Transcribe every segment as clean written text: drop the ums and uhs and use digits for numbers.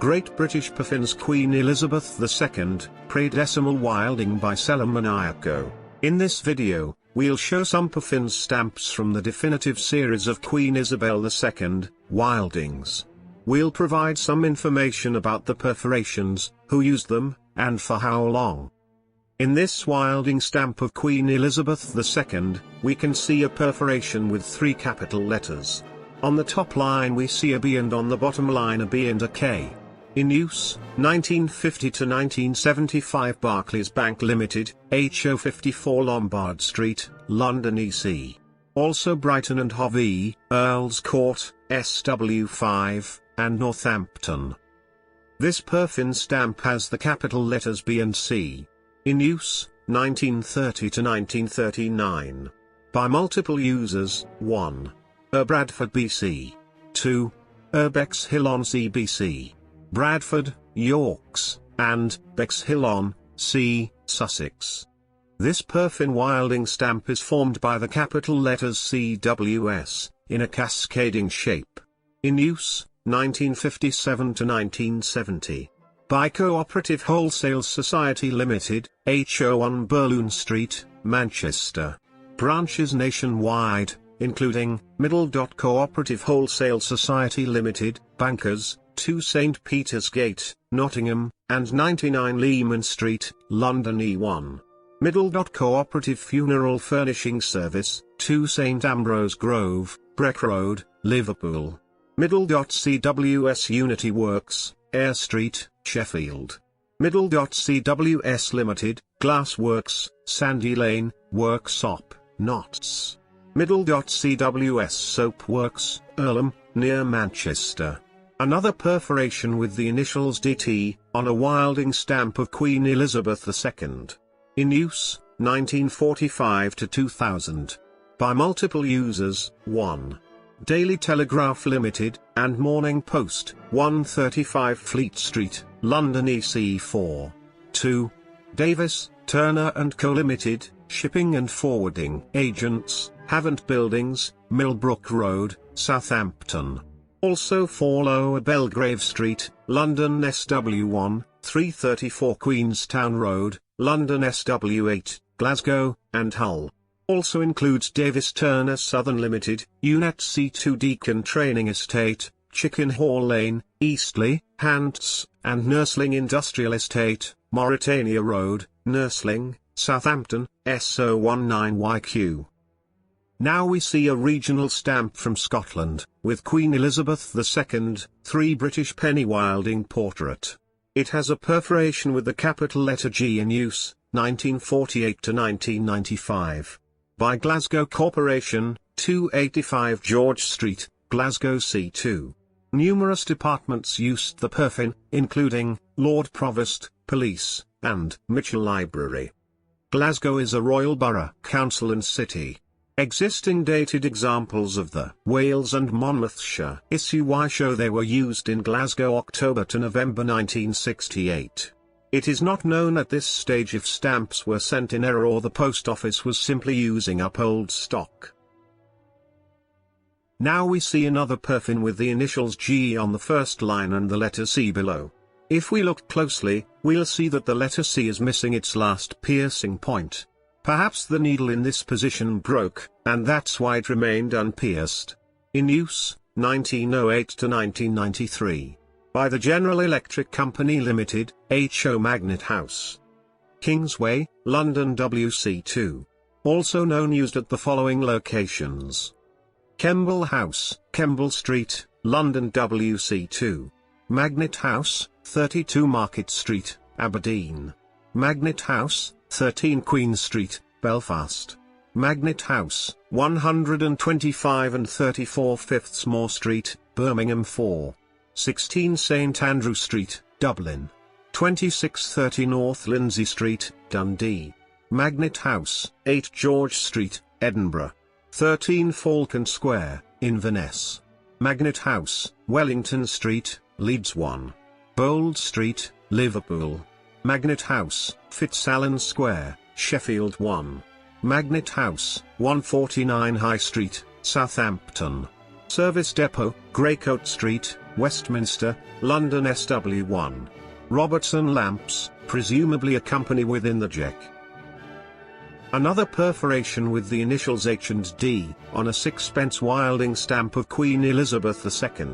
Great British Perfins Queen Elizabeth II, Predecimal Wilding by Sellomaniaco. In this video, we'll show some Perfins stamps from the definitive series of Queen Isabel II, Wildings. We'll provide some information about the perforations, who used them, and for how long. In this Wilding stamp of Queen Elizabeth II, we can see a perforation with 3 capital letters. On the top line we see a B and on the bottom line a B and a K. In use, 1950 to 1975 Barclays Bank Limited, HO 54 Lombard Street, London EC. Also Brighton and Hove, Earls Court, SW5, and Northampton. This Perfins stamp has the capital letters B and C. In use, 1930 to 1939. By multiple users, 1. Bradford BC. 2. Bexhill-on-Sea BC. Bradford, Yorks, and Bexhill-on-Sea, Sussex. This Perfin Wilding stamp is formed by the capital letters CWS, in a cascading shape. In use, 1957 to 1970. By Cooperative Wholesale Society Limited, HO1 Burloon Street, Manchester. Branches nationwide, including Middle. Cooperative Wholesale Society Limited, Bankers, 2 St. Peter's Gate, Nottingham, and 99 Lehman Street, London E1. Middle. Cooperative Funeral Furnishing Service, 2 St. Ambrose Grove, Breck Road, Liverpool. Middle. CWS Unity Works, Eyre Street, Sheffield. Middle. CWS Limited, Glass Works, Sandy Lane, Worksop, Notts. Middle. CWS Soap Works, Earlham, near Manchester. Another perforation with the initials DT, on a Wilding stamp of Queen Elizabeth II. In use, 1945 to 2000. By multiple users, 1. Daily Telegraph Limited, and Morning Post, 135 Fleet Street, London EC4. 2. Davis, Turner & Co Limited, Shipping and Forwarding Agents, Havant Buildings, Millbrook Road, Southampton. Also 4 Lower Belgrave Street, London SW1, 334 Queenstown Road, London SW8, Glasgow, and Hull. Also includes Davis Turner Southern Limited, Unet C2 Deacon Training Estate, Chicken Hall Lane, Eastleigh, Hants, and Nursling Industrial Estate, Mauritania Road, Nursling, Southampton, SO19YQ. Now we see a regional stamp from Scotland, with Queen Elizabeth II, 3 British penny Wilding portrait. It has a perforation with the capital letter G in use, 1948 to 1995. By Glasgow Corporation, 285 George Street, Glasgow C2. Numerous departments used the perfin, including Lord Provost, Police, and Mitchell Library. Glasgow is a royal borough, council and city. Existing dated examples of the Wales and Monmouthshire issue show they were used in Glasgow October to November 1968. It is not known at this stage if stamps were sent in error or the post office was simply using up old stock. Now we see another perfin with the initials G on the first line and the letter C below. If we look closely, we'll see that the letter C is missing its last piercing point. Perhaps the needle in this position broke, and that's why it remained unpierced. In use, 1908 to 1993. By the General Electric Company Limited, HO Magnet House. Kingsway, London WC2. Also known used at the following locations. Kemble House, Kemble Street, London WC2. Magnet House, 32 Market Street, Aberdeen. Magnet House, 13 Queen Street, Belfast. Magnet House, 125 and 34 Fifthsmore Street, Birmingham 4. 16 St Andrew Street, Dublin. 2630 North Lindsay Street, Dundee. Magnet House, 8 George Street, Edinburgh. 13 Falcon Square, Inverness. Magnet House, Wellington Street, Leeds 1. Bold Street, Liverpool. Magnet House, Fitzallen Square, Sheffield 1. Magnet House, 149 High Street, Southampton. Service Depot, Greycoat Street, Westminster, London SW1. Robertson lamps, presumably a company within the JEC. Another perforation with the initials H and D, on a sixpence Wilding stamp of Queen Elizabeth II.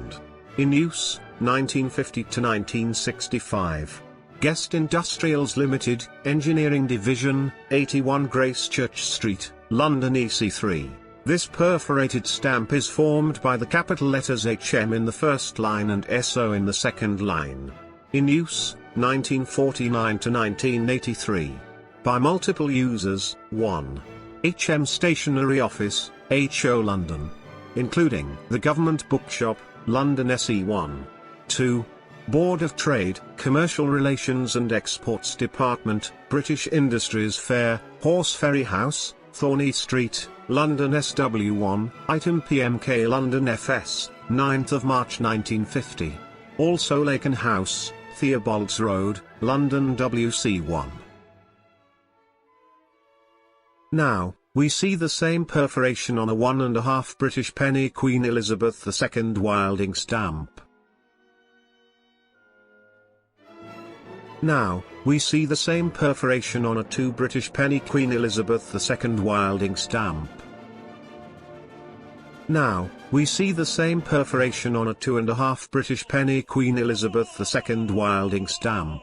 In use, 1950 to 1965. Guest Industrials Limited, Engineering Division, 81 Gracechurch Street, London EC3. This perforated stamp is formed by the capital letters HM in the first line and SO in the second line. In use, 1949 to 1983. By multiple users, 1. HM Stationery Office, HO London. Including the Government Bookshop, London SE1. 2. Board of Trade, Commercial Relations and Exports Department, British Industries Fair, Horse Ferry House, Thorney Street, London SW1, item PMK London FS, 9th of March 1950. Also Laken House, Theobald's Road, London WC1. Now, we see the same perforation on a 1.5 British penny Queen Elizabeth II Wilding stamp. Now, we see the same perforation on a 2 British penny Queen Elizabeth II Wilding stamp. Now, we see the same perforation on a 2.5 British penny Queen Elizabeth II Wilding stamp.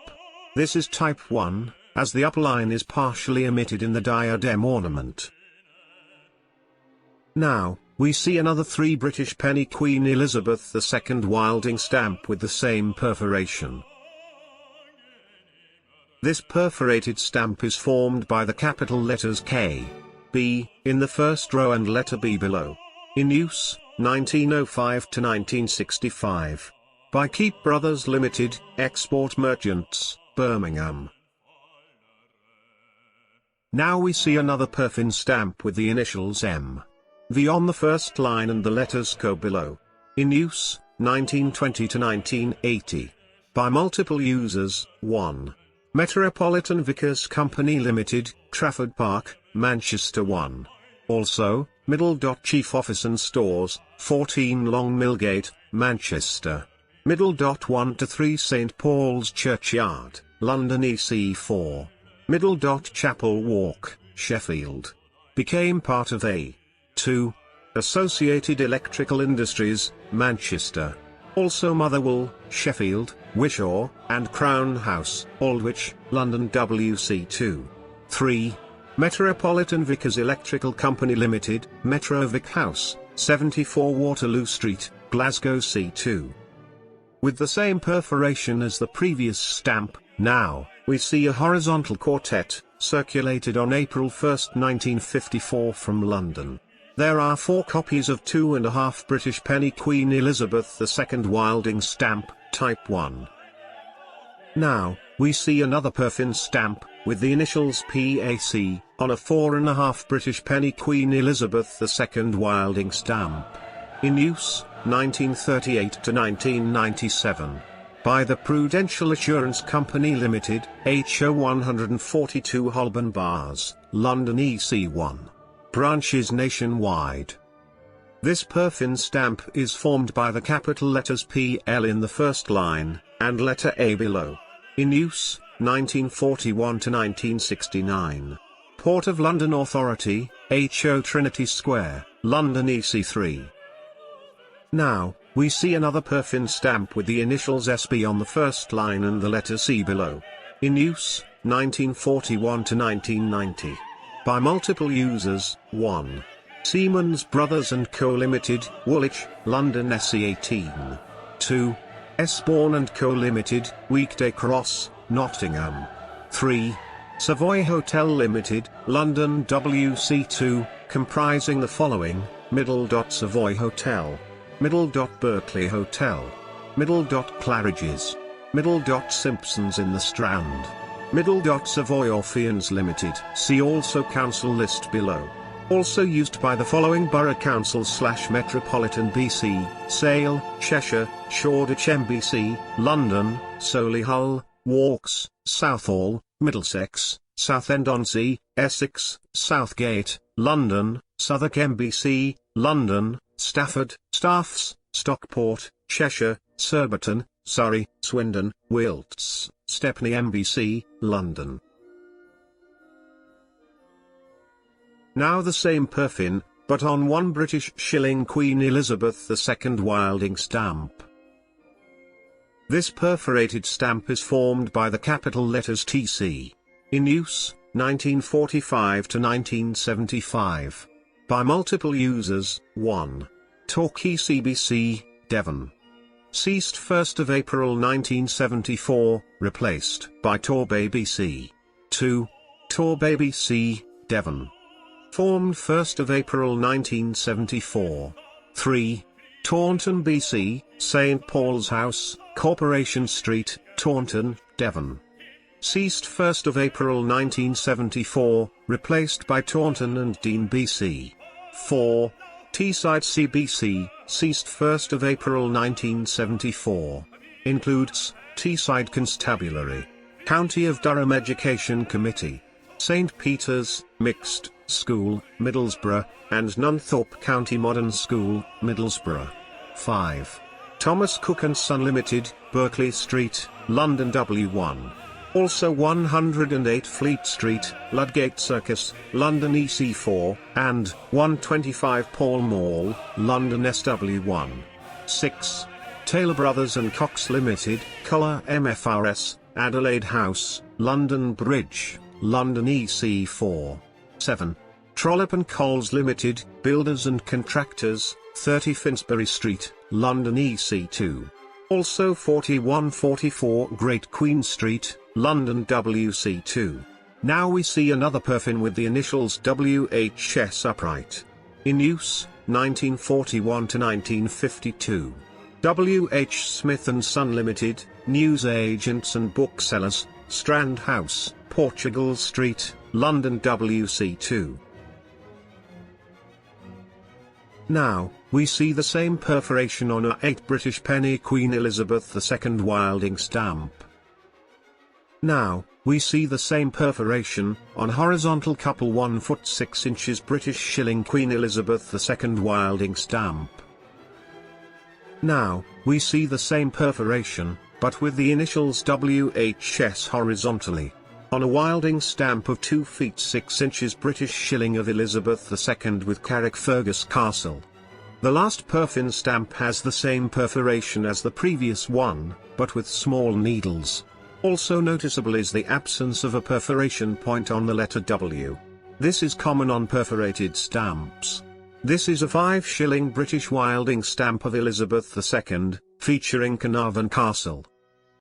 This is type 1, as the upper line is partially omitted in the diadem ornament. Now, we see another 3 British penny Queen Elizabeth II Wilding stamp with the same perforation. This perforated stamp is formed by the capital letters K, B, in the first row and letter B below. In use, 1905 to 1965. By Keep Brothers Limited, Export Merchants, Birmingham. Now we see another Perfins stamp with the initials M, V on the first line and the letters CO below. In use, 1920 to 1980. By multiple users, 1. Metropolitan Vickers Company Limited, Trafford Park, Manchester 1. Also, Middle. Chief Office and Stores, 14 Long Millgate, Manchester. Middle. 1 to 3 St Paul's Churchyard, London EC4. Middle. Chapel Walk, Sheffield. Became part of A2. Associated Electrical Industries, Manchester. Also Motherwell, Sheffield, Wishaw, and Crown House, Aldwych, London WC2. 3. Metropolitan Vickers Electrical Company Limited, Metrovic House, 74 Waterloo Street, Glasgow C2. With the same perforation as the previous stamp, now, we see a horizontal quartet, circulated on April 1, 1954 from London. There are 4 copies of 2.5 British penny Queen Elizabeth II Wilding stamp, type 1. Now, we see another Perfins stamp, with the initials PAC, on a 4.5 British penny Queen Elizabeth II Wilding stamp. In use, 1938 to 1997. By the Prudential Assurance Company Limited, HO 142 Holborn Bars, London EC1. Branches nationwide. This Perfins stamp is formed by the capital letters PL in the first line, and letter A below. In use, 1941 to 1969. Port of London Authority, HO Trinity Square, London EC3. Now, we see another Perfins stamp with the initials SB on the first line and the letter C below. In use, 1941 to 1990. By multiple users, 1. Siemens Brothers & Co Limited, Woolwich, London SE18. 2. Esborn & Co Limited, Weekday Cross, Nottingham. 3. Savoy Hotel Limited, London WC2, comprising the following: Middle. Savoy Hotel. Middle. Berkeley Hotel. Middle. Claridge's. Middle. Simpsons in the Strand. Middle. Savoy Orpheans Limited. See also council list below. Also used by the following Borough Councils / Metropolitan BC, Sale, Cheshire, Shoreditch MBC, London, Solihull, Walks, Southall, Middlesex, Southend-on-Sea, Essex, Southgate, London, Southwark MBC, London, Stafford, Staffs, Stockport, Cheshire, Surbiton, Surrey, Swindon, Wilts, Stepney MBC, London. Now the same perfin, but on one British shilling Queen Elizabeth II Wilding stamp. This perforated stamp is formed by the capital letters TC. In use, 1945 to 1975. By multiple users, 1. Torquay CBC, Devon. Ceased 1st of April 1974, replaced by Torbay BC. 2. Torbay BC, Devon. Formed 1st of April 1974. 3. Taunton BC, St Paul's House, Corporation Street, Taunton, Devon. Ceased 1st of April 1974, replaced by Taunton and Dean BC. 4. Teesside CBC, ceased 1st of April 1974. Includes, Teesside Constabulary. County of Durham Education Committee. St Peter's, Mixed School, Middlesbrough, and Nunthorpe County Modern School, Middlesbrough. 5. Thomas Cook & Son Limited, Berkeley Street, London W1. Also 108 Fleet Street, Ludgate Circus, London EC4, and 125 Pall Mall, London SW1. 6. Taylor Brothers & Cox Limited, Colour MFRS, Adelaide House, London Bridge, London EC4. 7. Trollope & Coles Limited, Builders and Contractors, 30 Finsbury Street, London EC2. Also 4144 Great Queen Street, London WC2. Now we see another perfin with the initials WHS upright. In use, 1941 to 1952. W.H. Smith & Son Limited, News Agents and Booksellers, Strand House, Portugal Street, London WC2. Now, we see the same perforation on a 8 British penny Queen Elizabeth II Wilding stamp. Now, we see the same perforation on horizontal couple 1 foot 6 inches British shilling Queen Elizabeth II Wilding stamp. Now, we see the same perforation, but with the initials WHS horizontally, on a Wilding stamp of 2 feet 6 inches British shilling of Elizabeth II with Carrickfergus Castle. The last perfin stamp has the same perforation as the previous one, but with small needles. Also noticeable is the absence of a perforation point on the letter W. This is common on perforated stamps. This is a 5 shilling British Wilding stamp of Elizabeth II, featuring Carnarvon Castle.